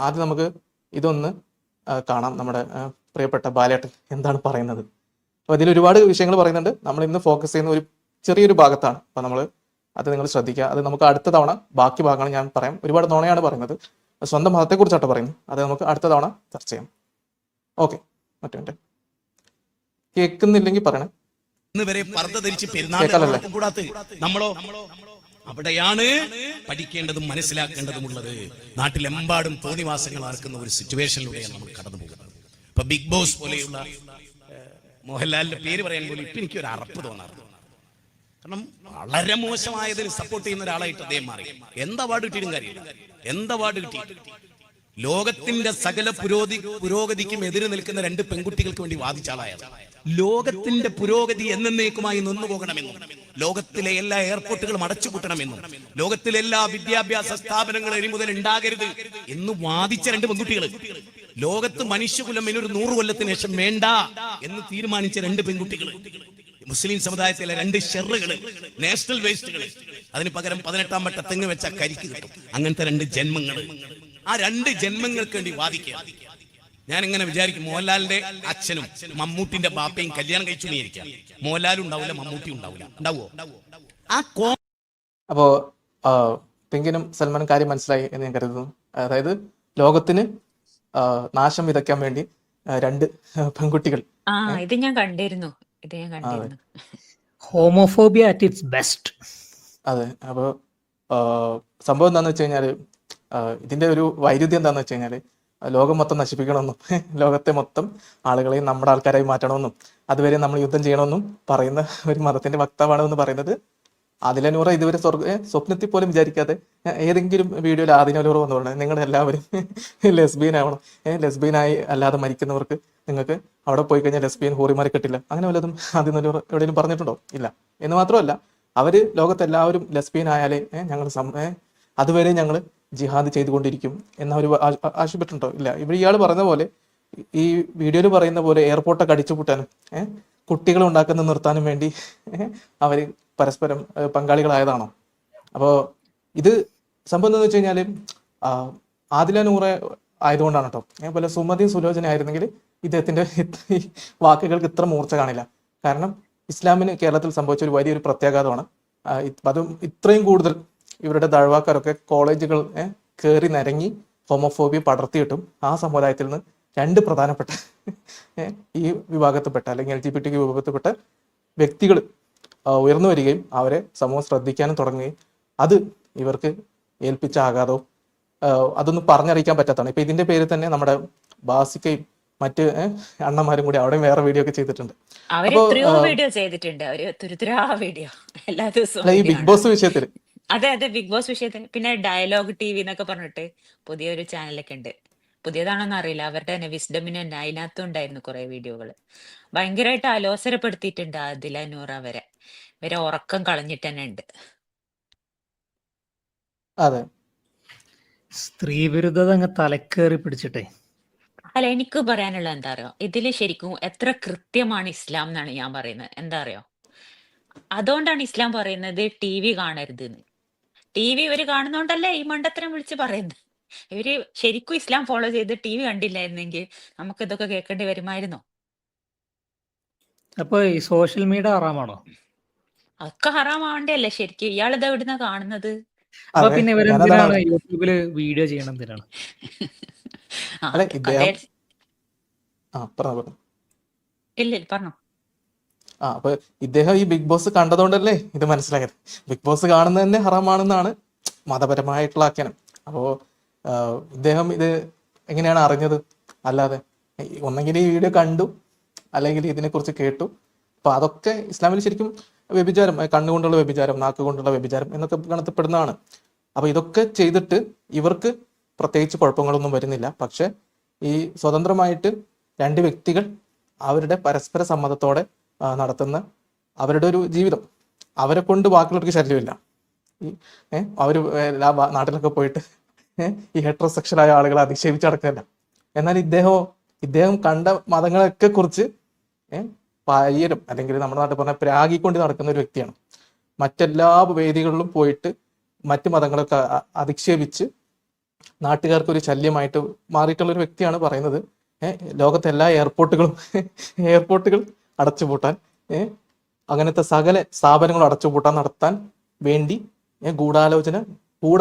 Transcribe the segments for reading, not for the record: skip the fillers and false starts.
ആദ്യം നമുക്ക് ഇതൊന്ന് കാണാം. നമ്മുടെ പ്രിയപ്പെട്ട ബാലേട്ടൻ എന്താണ് പറയുന്നത്. അപ്പോൾ ഇതിൽ ഒരുപാട് വിഷയങ്ങൾ പറയുന്നുണ്ട്. നമ്മൾ ഇന്ന് ഫോക്കസ് ചെയ്യുന്ന ഒരു ചെറിയൊരു ഭാഗത്താണ്. അപ്പോൾ നമ്മൾ അത് നിങ്ങൾ ശ്രദ്ധിക്കുക. അത് നമുക്ക് അടുത്ത തവണ ബാക്കി ഭാഗങ്ങൾ ഞാൻ പറയാം. ഒരുപാട് നുണയാണ് പറയുന്നത്, സ്വന്തം മതത്തെക്കുറിച്ചാട്ടോ പറയുന്നത്. അത് നമുക്ക് അടുത്ത തവണ ചർച്ച ചെയ്യാം. ഓക്കെ, മറ്റേ കേൾക്കുന്നില്ലെങ്കിൽ പറയണേ. നമ്മളോ അവിടെയാണ് പഠിക്കേണ്ടതും മനസ്സിലാക്കേണ്ടതുമുള്ളത്. നാട്ടിലെമ്പാടും തോന്നിവാസങ്ങൾ ആർക്കുന്ന ഒരു സിറ്റുവേഷനിലൂടെയാണ് നമ്മൾ കടന്നു പോകുന്നത്. ഇപ്പൊ ബിഗ് ബോസ് പോലെയുള്ള, മോഹൻലാലിന്റെ പേര് പറയാൻ പോലും ഇപ്പൊ എനിക്ക് ഒരു അറപ്പ് തോന്നാറുണ്ട്. കാരണം വളരെ മോശമായതിന് സപ്പോർട്ട് ചെയ്യുന്ന ഒരാളായിട്ട് അദ്ദേഹം മാറി. എന്ത് അവാർഡ് കിട്ടിയിട്ടും കാര്യമില്ല. എന്ത് അവാർഡ് കിട്ടി? ലോകത്തിന്റെ സകല പുരോഗതിക്കും എതിര് നിൽക്കുന്ന രണ്ട് പെൺകുട്ടികൾക്ക് വേണ്ടി വാദിച്ച ആളായത്. ലോകത്തിന്റെ പുരോഗതി എന്നേക്കുമായി നിന്നു പോകണമെന്നും, ലോകത്തിലെ എല്ലാ എയർപോർട്ടുകളും അടച്ചുപൂട്ടണമെന്നും, ലോകത്തിലെ എല്ലാ വിദ്യാഭ്യാസ സ്ഥാപനങ്ങളും ഇനി മുതൽ ഉണ്ടാകരുത് എന്ന് വാദിച്ച രണ്ട് പെൺകുട്ടികൾ, ലോകത്ത് മനുഷ്യകുലം ഇനി ഒരു 100 കൊല്ലത്തിന് ശേഷം വേണ്ട എന്ന് തീരുമാനിച്ച രണ്ട് പെൺകുട്ടികൾ, മുസ്ലിം സമുദായത്തിലെ രണ്ട് ഷെറുകൾ, നാഷണൽ വേസ്റ്റുകൾ, അതിന് പകരം 18-ാം വട്ട തെങ്ങ് വെച്ച കരിക്ക് കിട്ടും. അങ്ങനത്തെ രണ്ട് ജന്മങ്ങൾ, ആ രണ്ട് ജന്മങ്ങൾക്ക് വേണ്ടി വാദിക്കുക. ഞാൻ ഇങ്ങനെ വിചാരിക്കും, മോഹൻലാലിന്റെ അച്ഛനും മമ്മൂട്ടിന്റെ ബാപ്പയും കല്യാണം കഴിച്ചു നീയിരിക്കാം. മോഹൻലാലും ഉണ്ടാവില്ല, മമ്മൂട്ടി ഉണ്ടാവില്ല. ഉണ്ടാവോ? അപ്പോ പിങ്കിനും സൽമാനും കാര്യം മനസ്സിലായി എന്ന് ഞാൻ കരുതുന്നു. അതായത് ലോകത്തിന് നാശം വിതയ്ക്കാൻ വേണ്ടി രണ്ട് പെൺകുട്ടികൾ. ഇത് ഞാൻ കണ്ടിരുന്നു. Homophobia at its best. അതെ. അപ്പോൾ സംഭവം എന്താണെന്ന് വെച്ച് കഴിഞ്ഞാൽ, ഇതിന്റെ ഒരു വൈരുദ്ധ്യം എന്താണെന്ന് വെച്ച് കഴിഞ്ഞാൽ, ലോകം മൊത്തം നശിപ്പിക്കണമെന്നും ലോകത്തെ മൊത്തം ആളുകളെയും നമ്മുടെ ആൾക്കാരായി മാറ്റണമെന്നും അതുവരെ നമ്മൾ യുദ്ധം ചെയ്യണമെന്നും പറയുന്ന ഒരു മതത്തിന്റെ വക്താവാണെന്ന് പറയുന്നത് ആദില നൂറ. ഇതുവരെ സ്വപ്നത്തിൽ പോലും വിചാരിക്കാതെ ഏതെങ്കിലും വീഡിയോയിൽ ആദില നൂറ വന്നു പറഞ്ഞത് നിങ്ങളെല്ലാവരും ലെസ്ബിയൻ ആവണം, ലെസ്ബിയനായി അല്ലാതെ മരിക്കുന്നവർക്ക് നിങ്ങൾക്ക് അവിടെ പോയി കഴിഞ്ഞാൽ ലെസ്ബിയൻ ഹോറിമാരെ കിട്ടില്ല, അങ്ങനെ വല്ലതും ആദില നൂറ എവിടെയെങ്കിലും പറഞ്ഞിട്ടുണ്ടോ? ഇല്ല. എന്ന് മാത്രമല്ല, അവര് ലോകത്തെല്ലാവരും ലെസ്ബിയൻ ആയാലേ ഞങ്ങൾ അതുവരെ ഞങ്ങൾ ജിഹാദ് ചെയ്തുകൊണ്ടിരിക്കും എന്നവർ ആവശ്യപ്പെട്ടിട്ടുണ്ടോ? ഇല്ല. ഇവിടെ ഇയാൾ പറഞ്ഞ പോലെ, ഈ വീഡിയോയിൽ പറയുന്ന പോലെ എയർപോർട്ടൊക്കെ അടിച്ചുപൂട്ടാനും കുട്ടികൾ ഉണ്ടാക്കുന്ന നിർത്താനും വേണ്ടി അവർ പരസ്പരം പങ്കാളികളായതാണോ? അപ്പോൾ ഇത് സംഭവം എന്താണെന്ന് വെച്ച് കഴിഞ്ഞാൽ, ആദില നൂറ ആയതുകൊണ്ടാണ് കേട്ടോ. അതുപോലെ സുമതി സുലോചന ആയിരുന്നെങ്കിൽ ഇദ്ദേഹത്തിന്റെ വാക്കുകൾക്ക് ഇത്ര മൂർച്ച കാണില്ല. കാരണം ഇസ്ലാമിന് കേരളത്തിൽ സംഭവിച്ച ഒരു വലിയൊരു പ്രത്യാഘാതമാണ്. അതും ഇത്രയും കൂടുതൽ ഇവരുടെ ദഴവാക്കാരൊക്കെ കോളേജുകൾ കയറി നിരങ്ങി ഹോമോഫോബിയ പടർത്തിയിട്ടും ആ സമുദായത്തിൽ നിന്ന് രണ്ട് പ്രധാനപ്പെട്ട ഈ വിഭാഗത്തിൽപ്പെട്ട അല്ലെങ്കിൽ LGBT വിഭാഗത്തിൽപ്പെട്ട വ്യക്തികൾ ഉയർന്നു വരികയും അവരെ സമൂഹം ശ്രദ്ധിക്കാനും തുടങ്ങുകയും അത് ഇവർക്ക് ഏൽപ്പിച്ച ആഘാതവും അതൊന്നും പറഞ്ഞറിയിക്കാൻ പറ്റാത്തതാണ്. ഇപ്പൊ ഇതിന്റെ പേരിൽ തന്നെ നമ്മുടെ ബാസിക്കയും മറ്റ് അണ്ണന്മാരും കൂടി അവിടെ വേറെ വീഡിയോ ഒക്കെ ചെയ്തിട്ടുണ്ട്. ഈ ബിഗ് ബോസ് വിഷയത്തിൽ അതെ ബിഗ് ബോസ് വിഷയത്തിന്. പിന്നെ ഡയലോഗ് TV എന്നൊക്കെ പറഞ്ഞിട്ട് പുതിയൊരു ചാനലൊക്കെ ഉണ്ട്. പുതിയതാണോന്ന് അറിയില്ല. അവരുടെ തന്നെ വിസ്ഡമിന് തന്നെ അതിനകത്തും ഉണ്ടായിരുന്നു കുറെ വീഡിയോകൾ. ഭയങ്കരമായിട്ട് അലോസരപ്പെടുത്തിയിട്ടുണ്ട് ആദില നൂറ. ഇവരെ ഉറക്കം കളഞ്ഞിട്ട് തന്നെ ഉണ്ട്. അതെ, സ്ത്രീ വിരുദ്ധത അങ്ങ് തലക്കേറി പിടിച്ചിട്ടേ. അല്ല, എനിക്ക് പറയാനുള്ള എന്താ അറിയോ, ഇതില് ശരിക്കും എത്ര കൃത്യമാണ് ഇസ്ലാം എന്നാണ് ഞാൻ പറയുന്നത്. എന്താ അറിയോ, അതുകൊണ്ടാണ് ഇസ്ലാം പറയുന്നത് TV കാണരുത് എന്ന്. TV ഇവര് കാണുന്നോണ്ടല്ലേ ഈ മണ്ടത്തരം വിളിച്ച് പറയുന്നത്. ഇവര് ശരിക്കും ഇസ്ലാം ഫോളോ ചെയ്ത് TV കണ്ടില്ലായിരുന്നെങ്കിൽ നമുക്ക് ഇതൊക്കെ കേൾക്കേണ്ടി വരുമായിരുന്നോ? അപ്പൊ ഈ സോഷ്യൽ മീഡിയ ഹറാമാണോ? അതൊക്കെ ഹറാമാവണ്ടല്ലേ ശരിക്കും. ഇയാളിത് എവിടുന്നാ കാണുന്നത്? അപ്പൊ പിന്നെ ഇവരെന്തിനാണ് യൂട്യൂബില് വീഡിയോ ചെയ്യണം? എന്തിനാണ്? ഇല്ല പറഞ്ഞോ. അപ്പൊ ഇദ്ദേഹം ഈ ബിഗ് ബോസ് കണ്ടതുകൊണ്ടല്ലേ ഇത് മനസ്സിലായത്. ബിഗ് ബോസ് കാണുന്നത് തന്നെ ഹറാമാണെന്നാണ് മതപരമായിട്ടുള്ള ആഖ്യാനം. അപ്പോ ഇദ്ദേഹം ഇത് എങ്ങനെയാണ് അറിഞ്ഞത്? അല്ലാതെ ഒന്നെങ്കിൽ ഈ വീഡിയോ കണ്ടു, അല്ലെങ്കിൽ ഇതിനെക്കുറിച്ച് കേട്ടു. അപ്പൊ അതൊക്കെ ഇസ്ലാമിൽ ശരിക്കും വ്യഭിചാരം, കണ്ണുകൊണ്ടുള്ള വ്യഭിചാരം, നാക്കുകൊണ്ടുള്ള വ്യഭിചാരം എന്നൊക്കെ ഗണത്തിൽപ്പെടുന്നതാണ്. അപ്പൊ ഇതൊക്കെ ചെയ്തിട്ട് ഇവർക്ക് പ്രത്യേകിച്ച് കുഴപ്പങ്ങളൊന്നും വരുന്നില്ല. പക്ഷെ ഈ സ്വതന്ത്രമായിട്ട് രണ്ട് വ്യക്തികൾ അവരുടെ പരസ്പര സമ്മതത്തോടെ നടത്തുന്ന അവരുടെ ഒരു ജീവിതം, അവരെ കൊണ്ട് ബാക്കിയുള്ളവർക്ക് ശല്യമില്ല. അവർ എല്ലാ നാട്ടിലൊക്കെ പോയിട്ട് ഈ ഹെട്രോസെക്ഷലായ ആളുകളെ അധിക്ഷേപിച്ച് നടക്കുന്നില്ല. എന്നാൽ ഇദ്ദേഹം കണ്ട മതങ്ങളൊക്കെ കുറിച്ച് പയ്യരും അല്ലെങ്കിൽ നമ്മുടെ നാട്ടിൽ പറഞ്ഞ പ്രാഗിക്കൊണ്ട് നടക്കുന്ന ഒരു വ്യക്തിയാണ്. മറ്റെല്ലാ വേദികളിലും പോയിട്ട് മറ്റു മതങ്ങളൊക്കെ അധിക്ഷേപിച്ച് നാട്ടുകാർക്ക് ഒരു ശല്യമായിട്ട് മാറിയിട്ടുള്ള ഒരു വ്യക്തിയാണ് പറയുന്നത്. ലോകത്തെ എല്ലാ എയർപോർട്ടുകൾ അടച്ചുപൂട്ടാൻ, അങ്ങനത്തെ സകല സ്ഥാപനങ്ങളും അടച്ചുപൂട്ടാൻ നടത്താൻ വേണ്ടി ഗൂഢ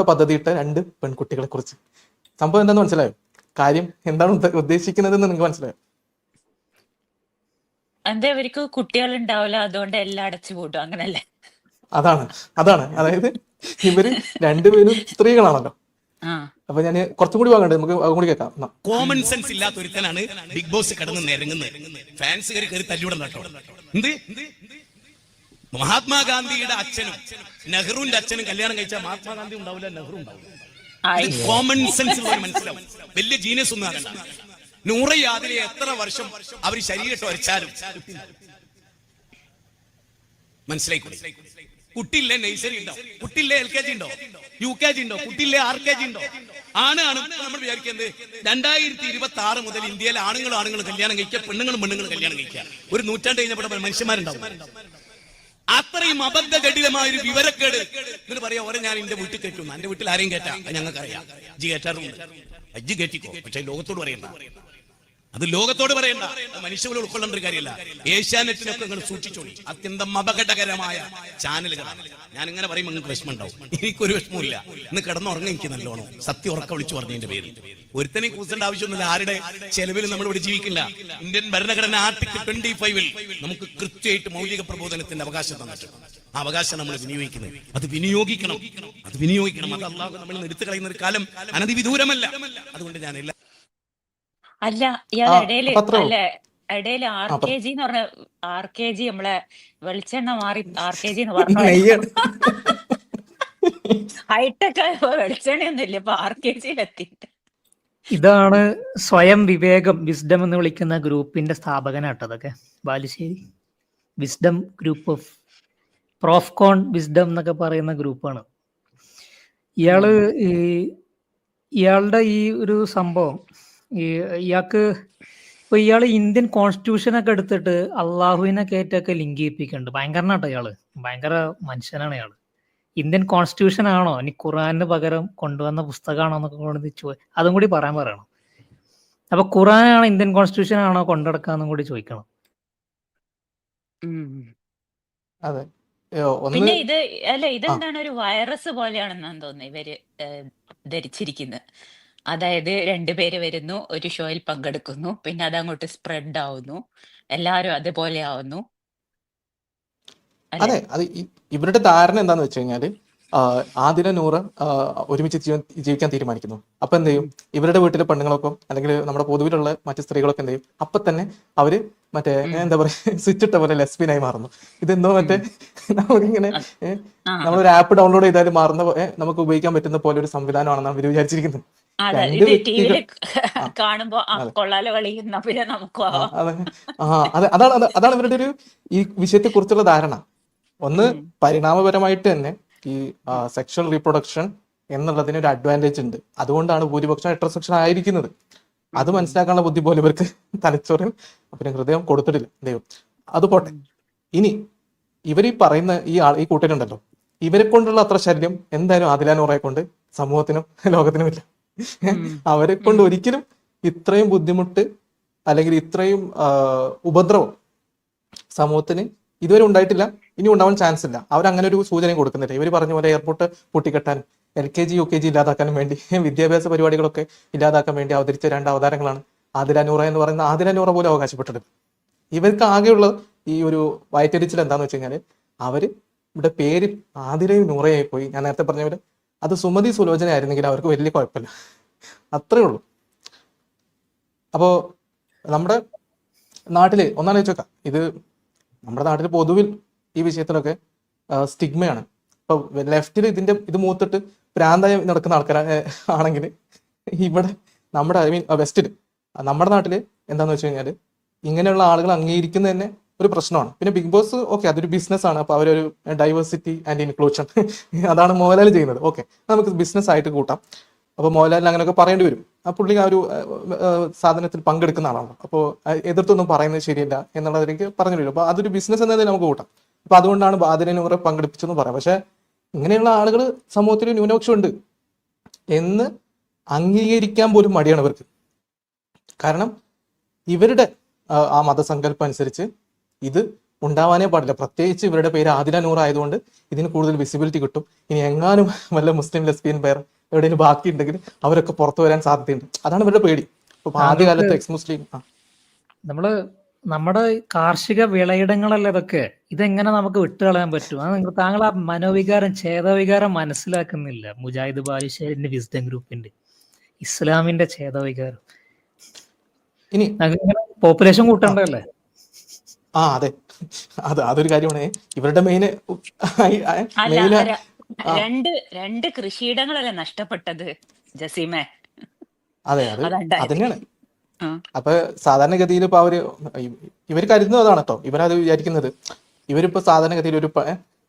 പദ്ധതിയിട്ട 2 പെൺകുട്ടികളെ കുറിച്ച്. സംഭവം എന്താണെന്ന് മനസ്സിലായോ? കാര്യം എന്താണ് ഉദ്ദേശിക്കുന്നതെന്ന് നിങ്ങൾക്ക് മനസ്സിലായോ? എന്താ ഇവർക്ക് കുട്ടികൾ ഉണ്ടാവില്ല, അതുകൊണ്ട് എല്ലാം അടച്ചു പൂട്ടും, അങ്ങനല്ലേ? അതാണ് അതായത് ഇവര് 2 പേരും സ്ത്രീകളാണല്ലോ. ആ അപ്പൊ ഞാൻ കുറച്ചും കൂടി വാങ്ങണ്ടേ, നമുക്ക് അതും കൂടി കേൾക്കാം. കോമൺ സെൻസ് ഇല്ലാത്ത ഒരുത്തനാണ് ബിഗ് ബോസ് കടന്ന് നിരങ്ങുന്നത്. ഫാൻസ് കയറി തല്ലിവിടം കേട്ടോ. എന്ത് മഹാത്മാഗാന്ധിയുടെ അച്ഛനും നെഹ്റുവിന്റെ അച്ഛനും കല്യാണം കഴിച്ചാൽ മഹാത്മാഗാന്ധി ഉണ്ടാവില്ല, നെഹ്റു ഉണ്ടാവില്ല. കോമൺ സെൻസ് മനസ്സിലാവും. വലിയ ജീനിയസ് ഒന്നും ആകണ്ട. നൂറയാതിലെ എത്ര വർഷം അവർ ശരീരത്തെ വരച്ചാലും മനസ്സിലായിക്കോളെ. കുട്ടിയില്ലേ നഴ്സറി ഉണ്ടോ, കുട്ടിയില്ലേ LKG ഉണ്ടോ, UKG ഉണ്ടോ, കുട്ടിയില്ലേ RKG ഉണ്ടോ? ആണ് നമ്മൾ വിചാരിക്കുന്നത് 2026 മുതൽ ഇന്ത്യയിലെ ആണുങ്ങളും കല്യാണം കഴിക്കുക, പെണ്ണുങ്ങളും കല്യാണം കഴിക്കുക. ഒരു നൂറ്റാണ്ട് കഴിഞ്ഞപ്പോൾ മനുഷ്യന്മാരുണ്ടാവും. അത്രയും അബദ്ധ ജടിലമായ ഒരു വിവരക്കേട്. എന്നിട്ട് പറയാ ഓരോ ഞാൻ എന്റെ വീട്ടിൽ കയറ്റുന്നു, എന്റെ വീട്ടിൽ ആരെയും കയറ്റാം, ഞങ്ങൾക്കറിയാം. കയറ്റാറുണ്ട്, അജ്ജ് കയറ്റിക്കോ, പക്ഷെ ലോകത്തോട് പറയണ്ട. അത് ലോകത്തോട് പറയണ്ട, മനുഷ്യരെ ഉൾക്കൊള്ളേണ്ട ഒരു കാര്യമല്ല. ഏഷ്യാനെറ്റിനൊക്കെ നിങ്ങൾ സൂക്ഷിച്ചോളി, അത്യന്തം അപകടകരമായ ചാനലുകളാണ്. ഞാൻ ഇങ്ങനെ പറയുമ്പോൾ നിങ്ങൾക്ക് വിഷമം ഉണ്ടാവും. എനിക്കൊരു വിഷമമില്ല. ഇന്ന് കിടന്നുറങ്ങി എനിക്ക് നല്ലോണം സത്യം ഉറക്കം വിളിച്ചു പറഞ്ഞതിന്റെ പേര് ഒരുത്തനെ കൂസേണ്ട ആവശ്യമൊന്നുമില്ല. ആരുടെ ചെലവിൽ നമ്മൾ ഇവിടെ ജീവിക്കില്ല. ഇന്ത്യൻ ഭരണഘടന ആർട്ടിക്കിൾ 25 നമുക്ക് കൃത്യമായിട്ട് മൗലിക പ്രബോധനത്തിന്റെ അവകാശം തന്നിട്ടുണ്ട്. ആ അവകാശം നമ്മൾ വിനിയോഗിക്കുന്നത്, അത് വിനിയോഗിക്കണം. അത് അല്ലാഹു നമ്മൾ എടുത്തു കളയുന്ന ഒരു കാലം അനധിവിദൂരമല്ല. അതുകൊണ്ട് ഞാൻ അല്ല ഇയാൾ ഇടയില് RKG എന്ന് പറഞ്ഞ RKG നമ്മളെ വെളിച്ചെണ്ണ മാറി RKG എന്ന് പറഞ്ഞു. ഹൈടെക് വെളിച്ചെണ്ണയൊന്നും ഇല്ല, ഇപ്പൊ RKGയിലെത്തിയിട്ട്. ഇതാണ് സ്വയം വിവേകം വിസ്ഡം എന്ന് വിളിക്കുന്ന ഗ്രൂപ്പിന്റെ സ്ഥാപകനാട്ടോ അതൊക്കെ. Balussery wisdom group of Profcon wisdom എന്നൊക്കെ പറയുന്ന ഗ്രൂപ്പാണ്. ഇയാളുടെ ഈ ഒരു സംഭവം ഇയാൾക്ക് ഇപ്പൊ ഇയാള് ഇന്ത്യൻ കോൺസ്റ്റിറ്റ്യൂഷൻ ഒക്കെ എടുത്തിട്ട് അള്ളാഹുവിനെ കയറ്റൊക്കെ ലിങ്ക് ചെയ്യിപ്പിക്കുന്നുണ്ട്. ഭയങ്കരനാട്ടോ ഇയാള്, ഭയങ്കര മനുഷ്യനാണ് ഇയാള്. ഇന്ത്യൻ കോൺസ്റ്റിറ്റ്യൂഷൻ ആണോ ഇനി ഖുറാനിന് പകരം കൊണ്ടുവന്ന പുസ്തകമാണോ എന്നൊക്കെ കൊണ്ട് അതും കൂടി പറയണം. അപ്പൊ ഖുറാനാണോ ഇന്ത്യൻ കോൺസ്റ്റിറ്റ്യൂഷൻ ആണോ കൊണ്ടുനടക്കാന്നും കൂടി ചോദിക്കണം. അതെ. പിന്നെ ഇതെന്താണ് ഒരു വൈറസ് പോലെയാണെന്നാണ് തോന്നുന്നത് ഇവര് ധരിച്ചിരിക്കുന്നത്. അതായത് 2 പേര് വരുന്നു, ഒരു ഷോയിൽ പങ്കെടുക്കുന്നു, പിന്നെ അതങ്ങോട്ട് സ്പ്രെഡ് ആവുന്നു, എല്ലാരും അതേപോലെ ആവുന്നു. അതെ, അത് ഇവരുടെ ധാരണ എന്താന്ന് വെച്ച് കഴിഞ്ഞാല് ആദില നൂറ് ഒരുമിച്ച് ജീവിക്കാൻ തീരുമാനിക്കുന്നു. അപ്പൊ എന്ത് ചെയ്യും, ഇവരുടെ വീട്ടിലെ പെണ്ണുങ്ങളൊക്കെ അല്ലെങ്കിൽ നമ്മുടെ പൊതുവിലുള്ള മറ്റു സ്ത്രീകളൊക്കെ എന്ത് ചെയ്യും, അപ്പൊ തന്നെ അവര് മറ്റേ എന്താ പറയാ സ്വിച്ച് ഇട്ട പോലെ ലെസ്ബിനായി മാറുന്നു. ഇതെന്തോ മറ്റേ നമുക്കിങ്ങനെ നമ്മളൊരു ആപ്പ് ഡൗൺലോഡ് ചെയ്താൽ മാറുന്ന നമുക്ക് ഉപയോഗിക്കാൻ പറ്റുന്ന പോലെ ഒരു സംവിധാനമാണെന്നാണ് ഇവർ വിചാരിച്ചിരിക്കുന്നത്. അതാണ് ഇവരുടെ ഒരു ഈ വിഷയത്തെ കുറിച്ചുള്ള ധാരണ. ഒന്ന്, പരിണാമപരമായിട്ട് തന്നെ ഈ സെക്ഷൽ റീപ്രൊഡക്ഷൻ എന്നുള്ളതിന് ഒരു അഡ്വാൻറ്റേജ് ഉണ്ട്. അതുകൊണ്ടാണ് ഭൂരിപക്ഷം ഹെറ്ററോസെക്ഷൽ ആയിരിക്കുന്നത്. അത് മനസ്സിലാക്കാനുള്ള ബുദ്ധി പോലും ഇവർക്ക് തലച്ചോറിൽ പിന്നെ ഹൃദയം കൊടുത്തിട്ടില്ല ദൈവം. അത് പോട്ടെ. ഇനി ഇവർ ഈ പറയുന്ന ഈ കൂട്ടരുണ്ടല്ലോ, ഇവരെ കൊണ്ടുള്ള അത്ര ശല്യം എന്തായാലും ആദില നൂറയെ കൊണ്ട് സമൂഹത്തിനും ലോകത്തിനും ഇല്ല. അവരെ കൊണ്ട് ഒരിക്കലും ഇത്രയും ബുദ്ധിമുട്ട് അല്ലെങ്കിൽ ഇത്രയും ഉപദ്രവം സമൂഹത്തിന് ഇതുവരെ ഉണ്ടായിട്ടില്ല, ഇനി ഉണ്ടാവാൻ ചാൻസ് ഇല്ല. അവരങ്ങനെ ഒരു സൂചന കൊടുക്കുന്നില്ല. ഇവർ പറഞ്ഞ പോലെ എയർപോർട്ട് പൊട്ടിക്കെട്ടാനും LKG UKG ഇല്ലാതാക്കാനും വേണ്ടി, വിദ്യാഭ്യാസ പരിപാടികളൊക്കെ ഇല്ലാതാക്കാൻ വേണ്ടി അവതരിച്ച 2 അവതാരങ്ങളാണ് ആദില നൂറ എന്ന് പറയുന്ന. ആദില നൂറ പോലും അവകാശപ്പെട്ടിട്ടുണ്ട്. ഇവർക്ക് ആകെയുള്ള ഈ ഒരു വയറ്റരിച്ചിൽ എന്താന്ന് വെച്ച് കഴിഞ്ഞാല് അവര് ഇവിടെ പേര് ആദിലയും നൂറയായി പോയി. ഞാൻ നേരത്തെ പറഞ്ഞ പോലെ അത് സുമതി സുലോചന ആയിരുന്നെങ്കിൽ അവർക്ക് വലിയ കുഴപ്പമില്ല, അത്രേ ഉള്ളൂ. അപ്പോ നമ്മുടെ നാട്ടില് ഒന്നാലോചിച്ച് നോക്കാം, ഇത് നമ്മുടെ നാട്ടിൽ പൊതുവിൽ ഈ വിഷയത്തിലൊക്കെ സ്റ്റിഗ്മയാണ്. ഇപ്പൊ ലെഫ്റ്റിൽ ഇത് മൂത്തിട്ട് പ്രാന്തായി നടക്കുന്ന ആണെങ്കിൽ ഇവിടെ നമ്മുടെ വെസ്റ്റിൽ നമ്മുടെ നാട്ടില് എന്താന്ന് വെച്ച് കഴിഞ്ഞാല് ഇങ്ങനെയുള്ള ആളുകൾ അംഗീകരിക്കുന്നത് തന്നെ ഒരു പ്രശ്നമാണ്. പിന്നെ ബിഗ് ബോസ് ഓക്കെ, അതൊരു ബിസിനസ് ആണ്. അപ്പൊ അവരൊരു ഡൈവേഴ്സിറ്റി ആൻഡ് ഇൻക്ലൂഷൻ അതാണ് മോഹൻലാൽ ചെയ്യുന്നത്. ഓക്കെ, നമുക്ക് ബിസിനസ് ആയിട്ട് കൂട്ടാം. അപ്പൊ മോഹൻലാലിന് അങ്ങനെയൊക്കെ പറയേണ്ടി വരും. ആ പുള്ളി ആ ഒരു സാധനത്തിൽ പങ്കെടുക്കുന്ന ആളാണ്. അപ്പോൾ എതിർത്തൊന്നും പറയുന്നത് ശരിയല്ല എന്നുള്ളതിലേക്ക് പറഞ്ഞു വരും. അപ്പൊ അതൊരു ബിസിനസ് എന്നതിൽ നമുക്ക് കൂട്ടാം. അപ്പൊ അതുകൊണ്ടാണ് ആദില നൂറെ പങ്കെടുപ്പിച്ചെന്ന് പറയാം. പക്ഷെ ഇങ്ങനെയുള്ള ആളുകൾ സമൂഹത്തിൽ ന്യൂനപക്ഷം ഉണ്ട് എന്ന് അംഗീകരിക്കാൻ പോലും മടിയാണ് ഇവർക്ക്. കാരണം ഇവരുടെ ആ മതസങ്കല്പം അനുസരിച്ച് ഇത് ഉണ്ടാവാനേ പാടില്ല. പ്രത്യേകിച്ച് ഇവരുടെ പേര് ആദില നൂർ ആയതുകൊണ്ട് ഇതിന് കൂടുതൽ വിസിബിലിറ്റി കിട്ടും. ഇനി എങ്ങാനും വല്ല മുസ്ലിം ലെസ്ബിയൻ പേർ എവിടെയെങ്കിലും ബാക്കി ഉണ്ടെങ്കിൽ അവരൊക്കെ പുറത്തു വരാൻ സാധ്യതയുണ്ട്. അതാണ് ഇവരുടെ പേടി. ഇപ്പൊ ആദ്യകാലത്ത് എക്സ് മുസ്ലിം നമ്മള് നമ്മുടെ കാർഷിക വിളയിടങ്ങളല്ല ഇതൊക്കെ, ഇതെങ്ങനെ നമുക്ക് വിട്ടുകളയാൻ പറ്റും? അത് താങ്കൾ ആ മനോവികാരം, ഛേദവികാരം മനസ്സിലാക്കുന്നില്ല. മുജാഹിദ് ബാലുശ്ശേരിന്റെ വിസ്ഡം ഗ്രൂപ്പിന്റെ ഇസ്ലാമിന്റെ ഛേദവികാരം. ഇനി പോപ്പുലേഷൻ കൂട്ടേണ്ടതല്ലേ? അതെ, അതൊരു കാര്യമാണ്. ഇവരുടെ മെയിൻ രണ്ട് കൃഷിയിടങ്ങളല്ലേ നഷ്ടപ്പെട്ടത് ജസീമേ? അതെ, അത് തന്നെയാണ്. അപ്പൊ സാധാരണഗതിയിൽ ഇപ്പൊ ഇവർ കരുതുന്നത് അതാണ് കേട്ടോ. ഇവരത് വിചാരിക്കുന്നത്, ഇവരിപ്പോ സാധാരണഗതിയിൽ ഒരു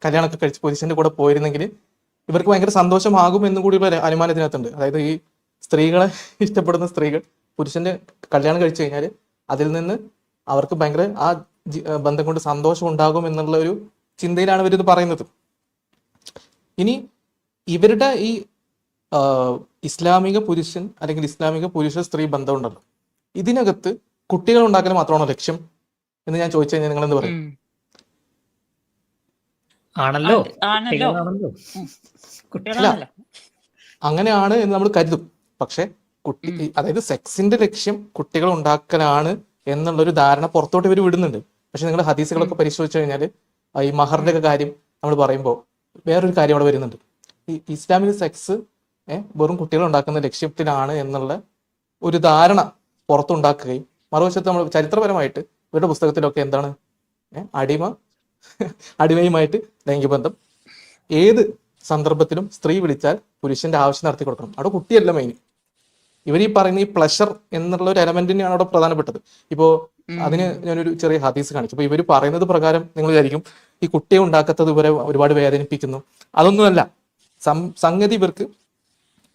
കല്യാണമൊക്കെ കഴിച്ച് പുരുഷന്റെ കൂടെ പോയിരുന്നെങ്കിൽ ഇവർക്ക് ഭയങ്കര സന്തോഷമാകും എന്നും കൂടി ഒരു അനുമാനം ഇതിനകത്തുണ്ട്. അതായത് ഈ സ്ത്രീകളെ ഇഷ്ടപ്പെടുന്ന സ്ത്രീകൾ പുരുഷന്റെ കല്യാണം കഴിച്ചു കഴിഞ്ഞാൽ അതിൽ നിന്ന് അവർക്ക് ഭയങ്കര ആ ബന്ധം കൊണ്ട് സന്തോഷം ഉണ്ടാകും എന്നുള്ള ഒരു ചിന്തയിലാണ് ഇവരിത് പറയുന്നത്. ഇനി ഇവരുടെ ഈ ഇസ്ലാമിക പുരുഷൻ അല്ലെങ്കിൽ ഇസ്ലാമിക പുരുഷ സ്ത്രീ ബന്ധം ഉണ്ടല്ലോ, ഇതിനകത്ത് കുട്ടികൾ ഉണ്ടാക്കൽ മാത്രമാണോ ലക്ഷ്യം എന്ന് ഞാൻ ചോദിച്ചു കഴിഞ്ഞാൽ നിങ്ങൾ എന്ത് പറയും? ആണല്ലോ, അങ്ങനെയാണ് എന്ന് നമ്മൾ കരുതും. പക്ഷെ അതായത് സെക്സിന്റെ ലക്ഷ്യം കുട്ടികൾ ഉണ്ടാക്കലാണ് എന്നുള്ളൊരു ധാരണ പുറത്തോട്ട് ഇവർ വിടുന്നുണ്ട്. പക്ഷെ നിങ്ങൾ ഹദീസുകളൊക്കെ പരിശോധിച്ചു കഴിഞ്ഞാൽ ഈ മഹറിന്റെ ഒക്കെ കാര്യം നമ്മൾ പറയുമ്പോൾ വേറൊരു കാര്യം അവിടെ വരുന്നുണ്ട്. ഈ ഇസ്ലാമിക് സെക്സ് വെറും കുട്ടികൾ ഉണ്ടാക്കുന്ന ലക്ഷ്യത്തിലാണ് എന്നുള്ള ഒരു ധാരണ പുറത്തുണ്ടാക്കുകയും, മറുവശത്ത് നമ്മൾ ചരിത്രപരമായിട്ട് ഇവരുടെ പുസ്തകത്തിലൊക്കെ എന്താണ് അടിമയുമായിട്ട് ലൈംഗികബന്ധം ഏത് സന്ദർഭത്തിലും സ്ത്രീ വിളിച്ചാൽ പുരുഷന്റെ ആവശ്യം നടത്തി കൊടുക്കണം. അവിടെ കുട്ടിയല്ല മെയിൻ. ഇവർ ഈ പറയുന്ന ഈ പ്ലഷർ എന്നുള്ള ഒരു എലമെന്റിനെയാണ് അവിടെ പ്രധാനപ്പെട്ടത്. ഇപ്പോ അതിന് ഞാനൊരു ചെറിയ ഹദീസ് കാണിച്ചു. അപ്പൊ ഇവർ പറയുന്നത് പ്രകാരം നിങ്ങൾ വിചാരിക്കും ഈ കുട്ടിയെ ഉണ്ടാക്കത്തത് ഇവരെ ഒരുപാട് വേദനിപ്പിക്കുന്നു. അതൊന്നുമല്ല. സംഗതി ഇവർക്ക്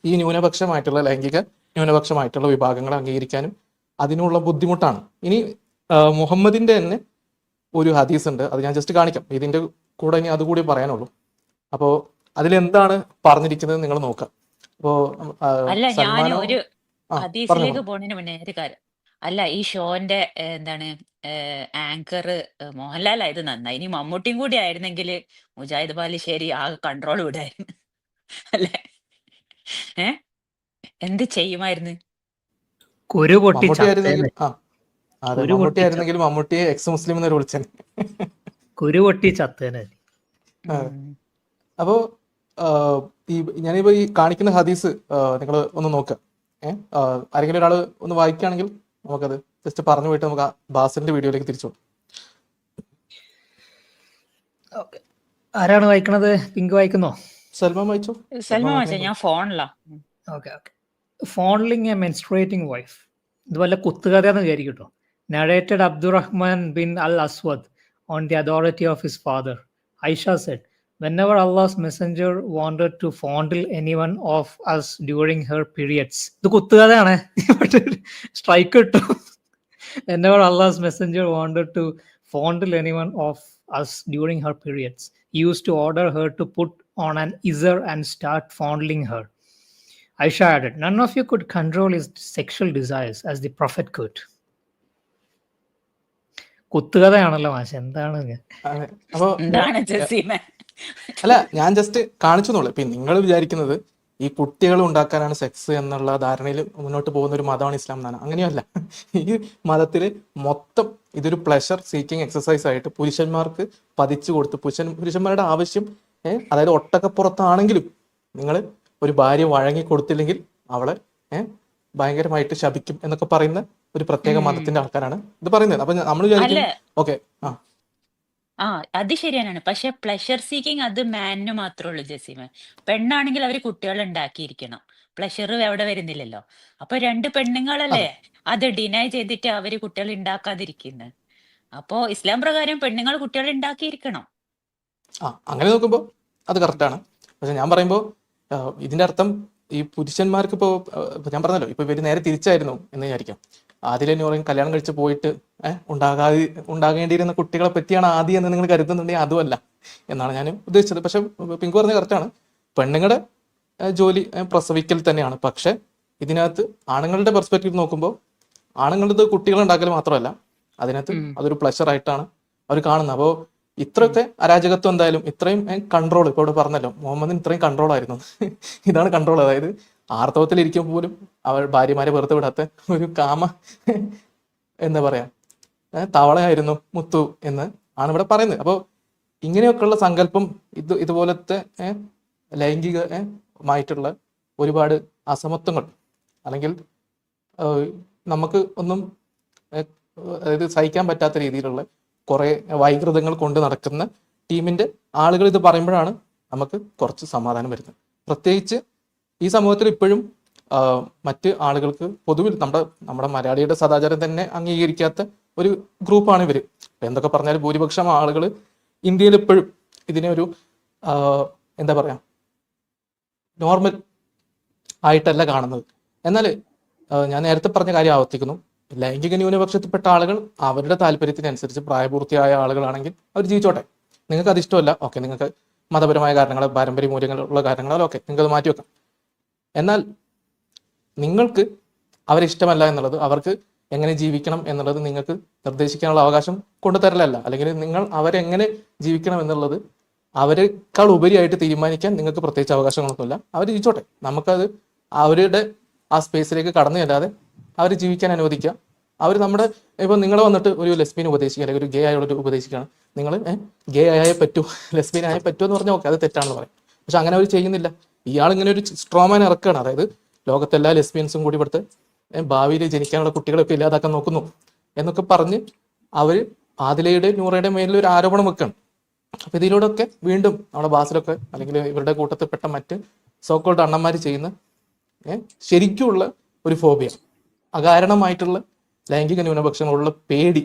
ഈ ന്യൂനപക്ഷമായിട്ടുള്ള ലൈംഗിക ന്യൂനപക്ഷമായിട്ടുള്ള വിഭാഗങ്ങളെ അംഗീകരിക്കാനും അതിനുള്ള ബുദ്ധിമുട്ടാണ്. ഇനി മുഹമ്മദിന്റെ തന്നെ ഒരു ഹദീസ് ഉണ്ട്, അത് ഞാൻ ജസ്റ്റ് കാണിക്കാം. ഇതിന്റെ കൂടെ ഇനി അതുകൂടി പറയാനുള്ളൂ. അപ്പോ അതിലെന്താണ് പറഞ്ഞിരിക്കുന്നത് നിങ്ങൾ നോക്കാം. അപ്പോ അല്ല, ഞാൻ ഒരു ഹദീസിലേക്ക് പോണതിന് മുന്നേ ഒരു കാര്യം. അല്ല, ഈ ഷോന്റെ എന്താണ് ആങ്കർ മോഹൻലാൽ ആയത് നന്നായി. ഇനി മമ്മൂട്ടിയും കൂടി ആയിരുന്നെങ്കിൽ മുജാഹിദ് ബാലുശ്ശേരി ആകെ കൺട്രോൾ വിടായിരുന്നു അല്ലെ? എന്ത് ചെയ്യുമായിരുന്നു? മമ്മൂട്ടിയായിരുന്നെങ്കിൽ മമ്മൂട്ടിയെ എക്സ് മുസ്ലിം എന്ന് വിളിച്ചേ. കുരുപൊട്ടി ചത്തേനെ. അപ്പോ ഞാനിപ്പോ ഈ കാണിക്കുന്ന ഹദീസ് നിങ്ങൾ ഒന്ന് നോക്കുക. ആരെങ്കിലും ഒരാൾ ഒന്ന് വായിക്കുകയാണെങ്കിൽ നമുക്കത് ജസ്റ്റ് പറഞ്ഞു പോയിട്ട് നമുക്ക് ആ ബാസിന്റെ വീഡിയോയിലേക്ക് തിരിച്ചു പോകും. ആരാണ് വായിക്കണത്? പിങ്ക് വായിക്കുന്നോ? സൽമാൻ വായിച്ചോ? ഞാൻ ഫോണിലാ. ഫോണിലിങ് എ മെൻസ്ട്രേറ്റിംഗ് വൈഫ്. ഇത് വല്ല കുത്തുകഥയെന്ന് വിചാരിക്കട്ടോ. Narrated Abdurrahman bin al-Aswad on the authority of his father. Aisha said, whenever Allah's messenger wanted to fondle anyone of us during her periods. ഇത് കുത്തുകഥയാണ്, സ്ട്രൈക്ക് കിട്ടും. Whenever Allah's messenger wanted to fondle anyone of us during her periods, he used to order her to put on an izar and start fondling her. Aisha added, none of you could control his sexual desires as the Prophet could. കുത്തുകഥയാണല്ലോ മാഷ, എന്താണ്? അല്ല, ഞാൻ just കാണിച്ചു എന്നുള്ളു. ഇപ്പൊ നിങ്ങൾ വിചാരിക്കുന്നത് ഈ കുട്ടികൾ ഉണ്ടാക്കാനാണ് സെക്സ് എന്നുള്ള ധാരണയിൽ മുന്നോട്ട് പോകുന്ന ഒരു മതമാണ് ഇസ്ലാം എന്നാണ്. അങ്ങനെയല്ല. ഈ മതത്തില് മൊത്തം ഇതൊരു പ്ലഷർ സീക്കിങ് എക്സസൈസ് ആയിട്ട് പുരുഷന്മാർക്ക് പതിച്ചു കൊടുത്ത് പുരുഷന്മാരുടെ ആവശ്യം അതായത് ഒട്ടക്കപ്പുറത്താണെങ്കിലും നിങ്ങൾ ഒരു ഭാര്യ വഴങ്ങി കൊടുത്തില്ലെങ്കിൽ അവളെ ഭയങ്കരമായിട്ട് ശപിക്കും എന്നൊക്കെ പറയുന്ന ഒരു പ്രത്യേക മതത്തിന്റെ ആൾക്കാരാണ് ഇത് പറയുന്നത്. അപ്പൊ നമ്മൾ ഓക്കെ അത് ശരിയാണ്. പക്ഷെ പ്ലഷർ സീക്കിങ് അത് മാനിന് മാത്രമേ ഉള്ളൂ ജസീമ. പെണ്ണാണെങ്കിൽ അവര് കുട്ടികൾ ഉണ്ടാക്കിയിരിക്കണം. പ്ലഷർ എവിടെ വരുന്നില്ലല്ലോ. അപ്പൊ രണ്ട് പെണ്ണുങ്ങളല്ലേ അത് ഡിനൈ ചെയ്തിട്ട് അവര് കുട്ടികൾ ഉണ്ടാക്കാതിരിക്കുന്നത്. അപ്പോ ഇസ്ലാം പ്രകാരം പെണ്ണുങ്ങൾ കുട്ടികൾ ഉണ്ടാക്കിയിരിക്കണം. അങ്ങനെ നോക്കുമ്പോ അത് കറക്റ്റാണ്. പക്ഷെ ഞാൻ പറയുമ്പോ ഇതിന്റെ അർത്ഥം ഈ പുരുഷന്മാർക്ക് ഇപ്പോ ഞാൻ പറഞ്ഞല്ലോ, ഇപ്പൊ ഇവര് നേരെ തിരിച്ചായിരുന്നു എന്ന് വിചാരിക്കാം. ആദ്യം എന്ന് പറയും കല്യാണം കഴിച്ച് പോയിട്ട് ഉണ്ടാകേണ്ടിയിരുന്ന കുട്ടികളെ പറ്റിയാണ് ആദ്യം എന്ന് നിങ്ങൾ കരുതുന്നുണ്ടെങ്കിൽ അതുമല്ല എന്നാണ് ഞാൻ ഉദ്ദേശിച്ചത്. പക്ഷെ പിങ്കു പറഞ്ഞ കറക്റ്റാണ്. പെണ്ണുങ്ങളുടെ ജോലി പ്രസവിക്കൽ തന്നെയാണ്. പക്ഷെ ഇതിനകത്ത് ആണുങ്ങളുടെ പെർസ്പെക്റ്റീവ് നോക്കുമ്പോൾ ആണുങ്ങളുടെ കുട്ടികളുണ്ടാക്കൽ മാത്രമല്ല, അതിനകത്ത് അതൊരു പ്ലഷർ ആയിട്ടാണ് അവർ കാണുന്നത്. അപ്പോൾ ഇത്രയൊക്കെ അരാജകത്വം എന്തായാലും ഇത്രയും കൺട്രോൾ, ഇപ്പോൾ ഇവിടെ പറഞ്ഞല്ലോ മുഹമ്മദിന് ഇത്രയും കൺട്രോൾ ആയിരുന്നു. ഇതാണ് കൺട്രോൾ. അതായത് ആർത്തവത്തിലിരിക്കുമ്പോൾ പോലും അവർ ഭാര്യമാരെ വെറുതെ വിടാത്ത ഒരു കാമ എന്താ പറയാ തവളയായിരുന്നു മുത്തു എന്ന് ആണ് ഇവിടെ പറയുന്നത്. അപ്പോൾ ഇങ്ങനെയൊക്കെയുള്ള സങ്കല്പം ഇതുപോലത്തെ ലൈംഗികമായിട്ടുള്ള ഒരുപാട് അസമത്വങ്ങൾ അല്ലെങ്കിൽ നമുക്ക് ഒന്നും അതായത് സഹിക്കാൻ പറ്റാത്ത രീതിയിലുള്ള കുറെ വൈകൃതങ്ങൾ കൊണ്ട് നടക്കുന്ന ടീമിന്റെ ആളുകൾ ഇത് പറയുമ്പോഴാണ് നമുക്ക് കുറച്ച് സമാധാനം വരുന്നത്. പ്രത്യേകിച്ച് ഈ സമൂഹത്തിൽ ഇപ്പോഴും മറ്റ് ആളുകൾക്ക് പൊതുവിൽ നമ്മുടെ മലയാളിയുടെ സദാചാരം തന്നെ അംഗീകരിക്കാത്ത ഒരു ഗ്രൂപ്പാണ് ഇവർ. എന്തൊക്കെ പറഞ്ഞാലും ഭൂരിപക്ഷം ആളുകൾ ഇന്ത്യയിൽ ഇപ്പോഴും ഇതിനെ ഒരു എന്താ പറയാ നോർമൽ ആയിട്ടല്ല കാണുന്നത്. എന്നാൽ ഞാൻ നേരത്തെ പറഞ്ഞ കാര്യം ആവർത്തിക്കുന്നു, ലൈംഗിക ന്യൂനപക്ഷത്തിൽപ്പെട്ട ആളുകൾ അവരുടെ താല്പര്യത്തിനനുസരിച്ച് പ്രായപൂർത്തിയായ ആളുകളാണെങ്കിൽ അവർ ജീവിച്ചോട്ടെ. നിങ്ങൾക്ക് അത് ഇഷ്ടമല്ല, ഓക്കെ, നിങ്ങൾക്ക് മതപരമായ കാരണങ്ങൾ, പാരമ്പര്യ മൂല്യങ്ങളുള്ള കാരണങ്ങൾ, ഓക്കെ, നിങ്ങൾക്ക് അത് മാറ്റിവെക്കാം. എന്നാൽ നിങ്ങൾക്ക് അവരെ ഇഷ്ടമല്ല എന്നുള്ളത്, അവർക്ക് എങ്ങനെ ജീവിക്കണം എന്നുള്ളത് നിങ്ങൾക്ക് നിർദ്ദേശിക്കാനുള്ള അവകാശം കൊണ്ടുതരലല്ല, അല്ലെങ്കിൽ നിങ്ങൾ അവരെങ്ങനെ ജീവിക്കണം എന്നുള്ളത് അവരെക്കാൾ ഉപരിയായിട്ട് തീരുമാനിക്കാൻ നിങ്ങൾക്ക് പ്രത്യേകിച്ച് അവകാശങ്ങളൊന്നുമില്ല. അവർ ജീവിച്ചോട്ടെ, നമുക്കത് അവരുടെ ആ സ്പേസിലേക്ക് കടന്നു ചെല്ലാതെ അവർ ജീവിക്കാൻ അനുവദിക്കുക. അവർ നമ്മുടെ ഇപ്പം നിങ്ങൾ വന്നിട്ട് ഒരു ലെസ്ബിയൻ ഉപദേശിക്കുക അല്ലെങ്കിൽ ഒരു ഗേ ആയോട് ഉപദേശിക്കുകയാണ്, നിങ്ങൾ ഗേ ആയേ പറ്റൂ, ലെസ്ബിയൻ ആയേ പറ്റൂ എന്ന് പറഞ്ഞാൽ ഓക്കെ, അത് തെറ്റാണെന്ന് പറയും. പക്ഷെ അങ്ങനെ അവർ ചെയ്യുന്നില്ല. ഇയാൾ ഇങ്ങനെ ഒരു സ്ട്രോമാൻ ഇറക്കുകയാണ്. അതായത് ലോകത്തെല്ലാ ലെസ്ബിയൻസും കൂടി ഇവിടുത്തെ ഭാവിയിൽ ജനിക്കാനുള്ള കുട്ടികളൊക്കെ ഇല്ലാതാക്കാൻ നോക്കുന്നു എന്നൊക്കെ പറഞ്ഞ് അവർ ആദിലയുടെ നൂറയുടെ മേലിൽ ഒരു ആരോപണം വെക്കുകയാണ്. അപ്പൊ ഇതിലൂടെയൊക്കെ വീണ്ടും നമ്മുടെ ബാസിലൊക്കെ അല്ലെങ്കിൽ ഇവരുടെ കൂട്ടത്തിൽപ്പെട്ട മറ്റ് സോക്കോൾഡ് അണ്ണന്മാർ ചെയ്യുന്ന ശരിക്കുമുള്ള ഒരു ഫോബിയ, അകാരണമായിട്ടുള്ള ലൈംഗിക ന്യൂനപക്ഷങ്ങളുള്ള പേടി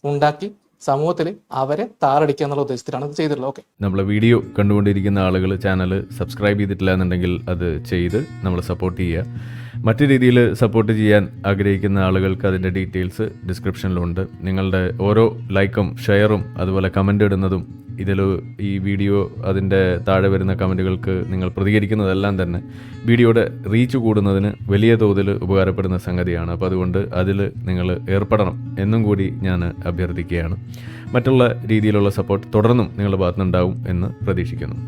ഉണ്ടാക്കി സമൂഹത്തിൽ അവരെ താറടിക്കുക എന്നുള്ള ഉദ്ദേശത്തിലാണ് ഇത് ചെയ്തിട്ടുള്ളത്. ഓക്കെ, നമ്മളെ വീഡിയോ കണ്ടുകൊണ്ടിരിക്കുന്ന ആളുകൾ ചാനൽ സബ്സ്ക്രൈബ് ചെയ്തിട്ടില്ല എന്നുണ്ടെങ്കിൽ അത് ചെയ്ത് നമ്മളെ സപ്പോർട്ട് ചെയ്യുക. മറ്റു രീതിയിൽ സപ്പോർട്ട് ചെയ്യാൻ ആഗ്രഹിക്കുന്ന ആളുകൾക്ക് അതിൻ്റെ ഡീറ്റെയിൽസ് ഡിസ്ക്രിപ്ഷനിലുണ്ട്. നിങ്ങളുടെ ഓരോ ലൈക്കും ഷെയറും അതുപോലെ കമൻ്റ് ഇടുന്നതും ഇതിൽ ഈ വീഡിയോ അതിൻ്റെ താഴെ വരുന്ന കമൻറ്റുകൾക്ക് നിങ്ങൾ പ്രതികരിക്കുന്നതെല്ലാം തന്നെ വീഡിയോയുടെ റീച്ച് കൂടുന്നതിന് വലിയ തോതിൽ ഉപകാരപ്പെടുന്ന സംഗതിയാണ്. അപ്പോൾ അതുകൊണ്ട് അതിൽ നിങ്ങൾ ഏർപ്പെടണം എന്നും കൂടി ഞാൻ അഭ്യർത്ഥിക്കുകയാണ്. മറ്റുള്ള രീതിയിലുള്ള സപ്പോർട്ട് തുടർന്നും നിങ്ങളുടെ ഭാഗത്തുനിന്നുണ്ടാവും എന്ന് പ്രതീക്ഷിക്കുന്നു.